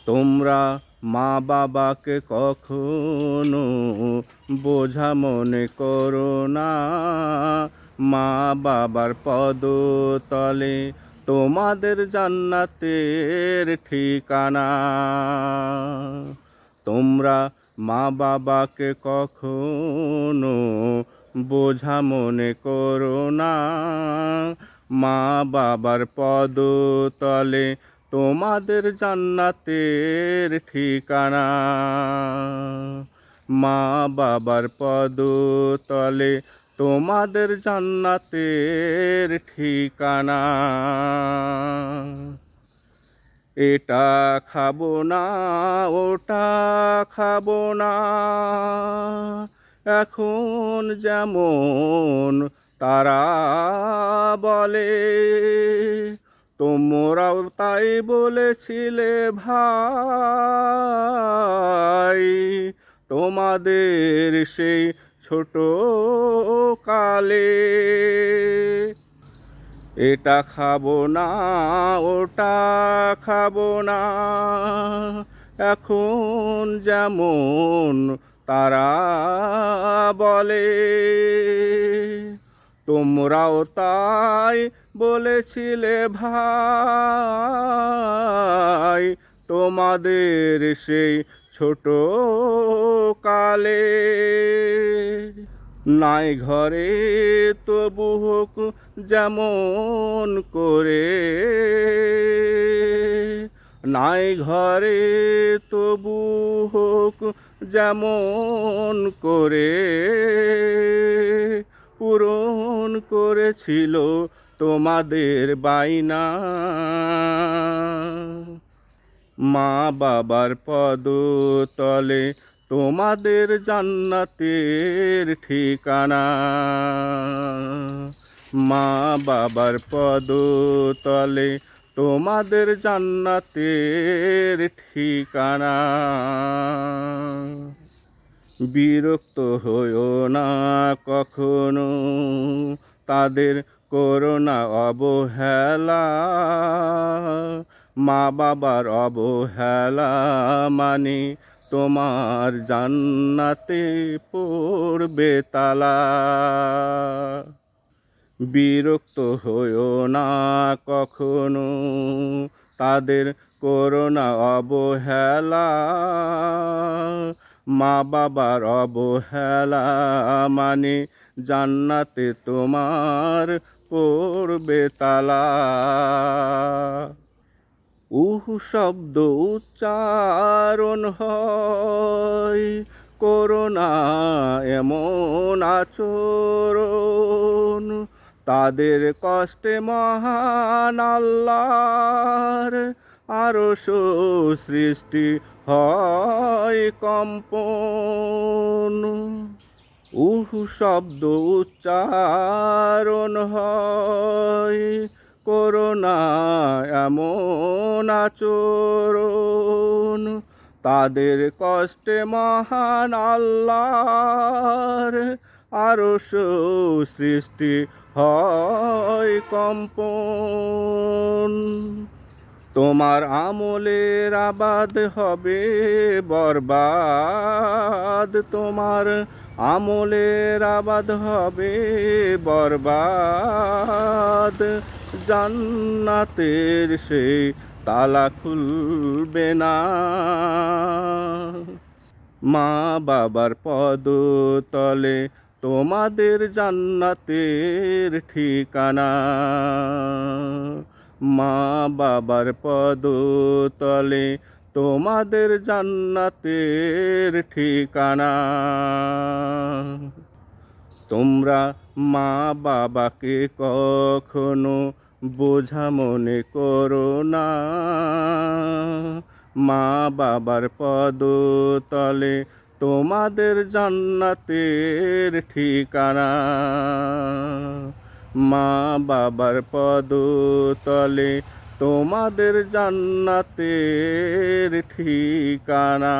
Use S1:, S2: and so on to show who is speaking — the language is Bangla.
S1: তোমরা মা বাবাকে কখনো বোঝা মনে করো না। মা বাবার পদতলে তোমাদের জান্নাতের ঠিকানা। তোমরা মা বাবাকে কখনো বোঝা মনে করো না। মা বাবার পদতলে তোমাদের জান্নাতের ঠিকানা। মা বাবার পদতলে তোমাদের জান্নাতের ঠিকানা। এটা খাবো না, ওটা খাবো না, এখন যেমন তারা বলে, তোমরাও তাই বলেছিলে ভাই, তোমাদের সেই ছোট কালে। এটা খাবো না, ওটা খাবো না, এখন যেমন তারা বলে, তোমরাও তাই বলেছিলে ভাই, তোমাদের সেই ছোট কালে। নাই ঘরে তবু হোক যেমন করে, নাই ঘরে তবু হোক যেমন করে, পূরণ করেছিল তোমাদের বায়না। মা বাবার পদতলে তোমাদের জান্নাতের ঠিকানা। মা বাবার পদতলে তোমাদের জান্নাতের ঠিকানা। বিরক্ত হইও না কখনো, তাদের করো না অবহেলা। মা বাবার অবহেলা মানে তোমার জান্নাতে পড়বে তালা। বিরক্ত হইও না কখনো, তাদের করো না অবহেলা। মা বাবার অবহেলা মানে জান্নাতে তোমার পড়বে তালা। শব্দ উচ্চারণ হয়, করো না এমন আচরণ। তাদের কষ্টে মহান আল্লাহর আরশ সৃষ্টি হয় কম্পন। শব্দ উচ্চারণ হয়, করো না এমন আচরণ। তাদের কষ্টে মহান আল্লাহর আরশ সৃষ্টি হয় কম্পন। তোমার আমলের আবাদ হবে বরবাদ, তোমার আমলের আবাদ হবে বরবাদ। জান্নাতের সেই তালা খুলবে না। মা বাবার পদতলে তোমাদের জান্নাতের ঠিকানা। মা বাবার পদতলে তোমাদের জান্নাতের ঠিকানা। তোমরা মা বাবাকে কখনো বোঝা মনে করো না। মা বাবার পদতলে তোমাদের জান্নাতের ঠিকানা। মা বাবার পদতলে তোমাদের জান্নাতের ঠিকানা।